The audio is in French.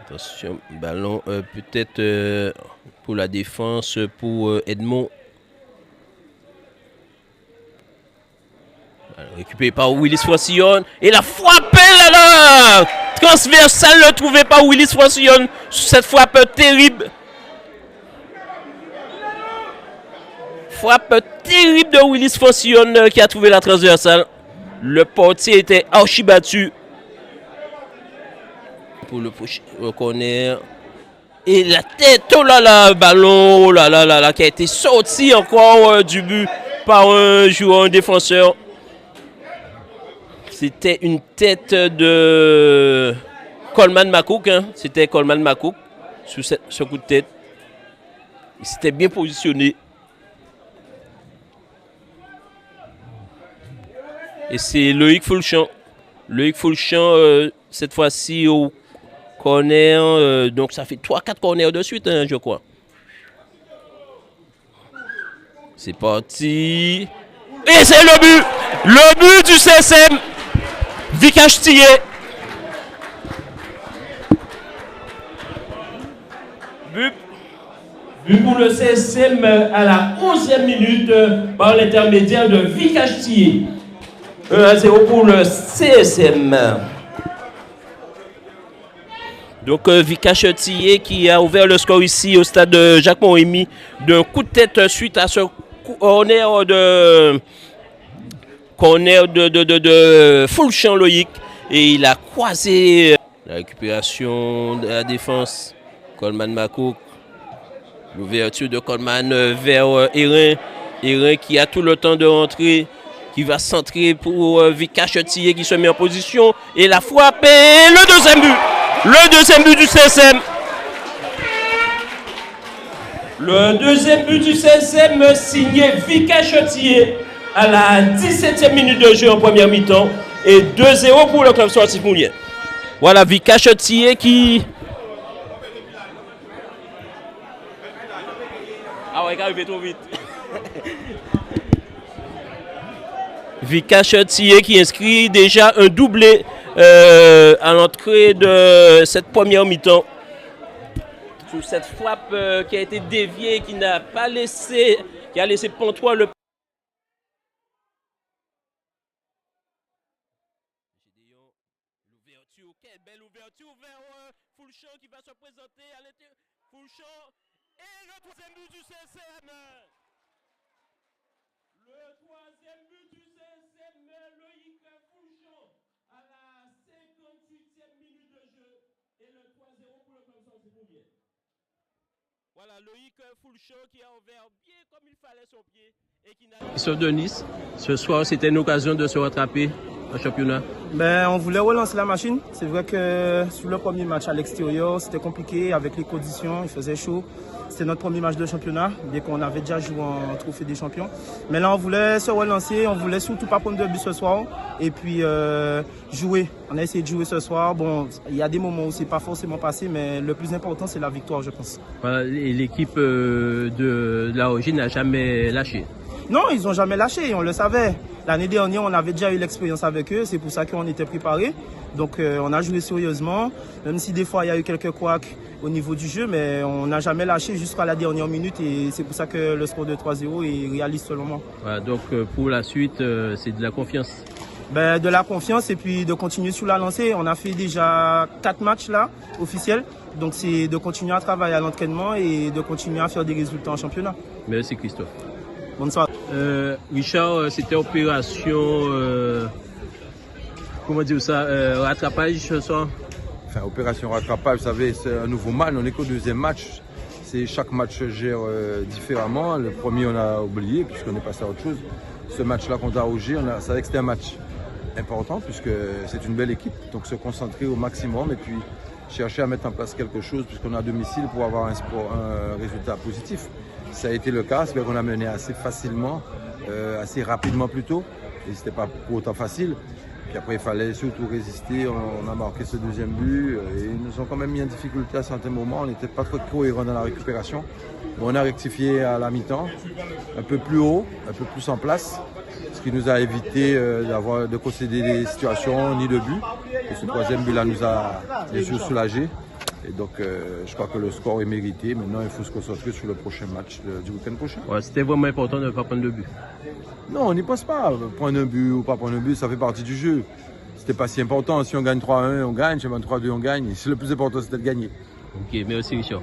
Attention, ballon peut-être pour la défense, pour Edmond. Récupéré par Willis Francillon. Et la frappe là, transversale trouvée par Willis Francillon. Cette frappe terrible. Frappe terrible de Willis Francillon qui a trouvé la transversale. Le portier était archi battu. Pour le corner. Et la tête, oh là là, ballon, oh là là là là, qui a été sorti encore du but par un joueur, un défenseur. C'était une tête de Coleman Macouk, hein. C'était Coleman Macouk sur ce coup de tête. Il s'était bien positionné. Et c'est Loïc Fulchamp. Loïc Fulchamp, cette fois-ci au corner. Donc ça fait 3-4 corners de suite, hein, je crois. C'est parti. Et c'est le but! Le but du CSM! Vikash Thié. But pour le CSM à la 11e minute par l'intermédiaire de Vikash Thié. 1-0 pour le CSM. Donc Vikash Thié qui a ouvert le score ici au stade de Jacques Monrémy d'un coup de tête suite à ce corner de Fulchamp Loïc. Et il a croisé la récupération de la défense. Coleman Macouk. L'ouverture de Coleman vers Hérin. Hérin qui a tout le temps de rentrer. Qui va centrer pour Vikash Thié qui se met en position. Et la frappe et le deuxième but. Le deuxième but du CSM. Le deuxième but du CSM signé Vikash Thié à la 17e minute de jeu en première mi-temps. Et 2-0 pour le club sportif Moulien. Voilà Vikash Thié qui... Ah ouais, il est arrivé trop vite. Vikash Thié qui inscrit déjà un doublé à l'entrée de cette première mi-temps. Sur cette frappe qui a été déviée, qui n'a pas laissé, qui a laissé Pontois le... L'ouverture, quelle belle ouverture vers Fulchamp qui va se présenter à l'intérieur. Fulchamp et le troisième but du CSM. Le troisième but du CSM, Loïc Fulchamp à la 58e minute de jeu. Et le 3-0 pour le club sportif Moulien. Voilà, Loïc Fulchamp qui a ouvert bien comme il fallait son pied. Et qui n'a... Christophe de Nice, ce soir c'était une occasion de se rattraper en championnat. On voulait relancer la machine. C'est vrai que sur le premier match à l'extérieur, c'était compliqué avec les conditions, il faisait chaud. C'était notre premier match de championnat, bien qu'on avait déjà joué en Trophée des Champions. Mais là, on voulait se relancer, on voulait surtout pas prendre de but ce soir. Et puis jouer. On a essayé de jouer ce soir. Bon, il y a des moments où c'est pas forcément passé, mais le plus important, c'est la victoire, je pense. Voilà, et l'équipe de La Rogie n'a jamais lâché. Non, ils n'ont jamais lâché, on le savait. L'année dernière, on avait déjà eu l'expérience avec eux, c'est pour ça qu'on était préparés. Donc on a joué sérieusement, même si des fois il y a eu quelques couacs au niveau du jeu, mais on n'a jamais lâché jusqu'à la dernière minute et c'est pour ça que le score de 3-0 est réaliste selon moi. Voilà, donc pour la suite, c'est de la confiance. De la confiance et puis de continuer sur la lancée. On a fait déjà 4 matchs là, officiels. Donc c'est de continuer à travailler à l'entraînement et de continuer à faire des résultats en championnat. Merci Christophe. Bonne soirée. Richard, c'était opération, comment dire ça, rattrapage ce soir? Enfin, opération rattrapage, vous savez, c'est un nouveau match, on est qu'au deuxième match. Chaque match se gère différemment. Le premier, on a oublié puisqu'on est passé à autre chose. Ce match-là contre Roger, on savait que c'était un match important puisque c'est une belle équipe. Donc se concentrer au maximum et puis chercher à mettre en place quelque chose puisqu'on est à domicile pour avoir un résultat positif. Ça a été le cas, c'est qu'on a mené assez facilement, assez rapidement plutôt, et c'était pas pour autant facile. Puis après il fallait surtout résister, on a marqué ce deuxième but, et ils nous ont quand même mis en difficulté à certains moments, on n'était pas trop cohérents dans la récupération. Bon, on a rectifié à la mi-temps, un peu plus haut, un peu plus en place, ce qui nous a évité de concéder des situations ni de but. Et ce troisième but là nous a bien sûr soulagés. Et donc, je crois que le score est mérité. Maintenant, il faut se concentrer sur le prochain match du week-end prochain. Ouais, c'était vraiment important de ne pas prendre de but. Non, on n'y pense pas. Prendre un but ou pas prendre un but, ça fait partie du jeu. C'était pas si important. Si on gagne 3-1, on gagne. Si on gagne 3-2, on gagne. Le plus important, c'était de gagner. Ok, merci Richard.